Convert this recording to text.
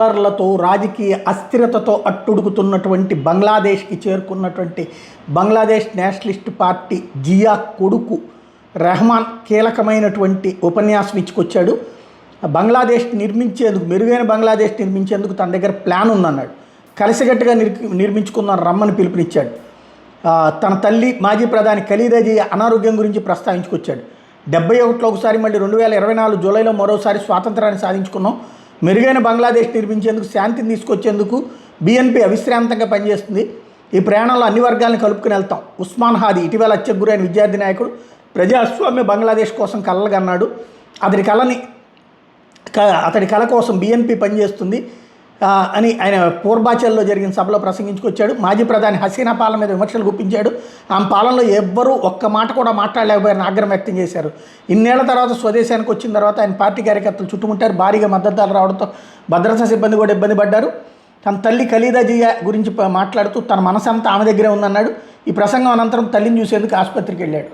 తో రాజకీయ అస్థిరతతో అట్టుడుకుతున్నటువంటి బంగ్లాదేశ్కి చేరుకున్నటువంటి Bangladesh Nationalist party Jiya కొడుకు రెహమాన్ కీలకమైనటువంటి ఉపన్యాసం ఇచ్చుకొచ్చాడు. బంగ్లాదేశ్ నిర్మించేందుకు, మెరుగైన బంగ్లాదేశ్ నిర్మించేందుకు తన దగ్గర ప్లాన్ ఉందన్నాడు. కలిసికట్టుగా నిర్మించుకున్న రమ్మని పిలుపునిచ్చాడు. తన తల్లి మాజీ ప్రధాని ఖలీదా జియా అనారోగ్యం గురించి ప్రస్తావించుకొచ్చాడు. 71లో ఒకసారి, మళ్ళీ 2024 జూలైలో మరోసారి స్వాతంత్రాన్ని సాధించుకున్నాం. మెరుగైన బంగ్లాదేశ్ నిర్మించేందుకు, శాంతిని తీసుకొచ్చేందుకు బీఎన్పీ అవిశ్రాంతంగా పనిచేస్తుంది. ఈ ప్రయాణంలో అన్ని వర్గాలను కలుపుకుని వెళ్తాం. ఉస్మాన్ హాదీ ఇటీవల హత్యకు గురైన విద్యార్థి నాయకుడు ప్రజాస్వామ్య బంగ్లాదేశ్ కోసం కలలుగన్నాడు. అతడి కళ కోసం బీఎన్పీ పనిచేస్తుంది అని ఆయన పూర్వాచల్లో జరిగిన సభలో ప్రసంగించుకొచ్చాడు. మాజీ ప్రధాని హసీనా పాలన మీద విమర్శలు గుప్పించాడు. ఆమె పాలనలో ఎవ్వరూ ఒక్క మాట కూడా మాట్లాడలేకపోయారని ఆగ్రహం వ్యక్తం చేశారు. ఇన్నేళ్ల తర్వాత స్వదేశానికి వచ్చిన తర్వాత ఆయన పార్టీ కార్యకర్తలు చుట్టుముట్టారు. భారీగా మద్దతుదారులు రావడంతో భద్రతా సిబ్బంది కూడా ఇబ్బంది పడ్డారు. తన తల్లి ఖలీదా జియా గురించి మాట్లాడుతూ తన మనసంతా ఆమె దగ్గరే ఉందన్నాడు. ఈ ప్రసంగం అనంతరం తల్లిని చూసేందుకు ఆసుపత్రికి వెళ్ళాడు.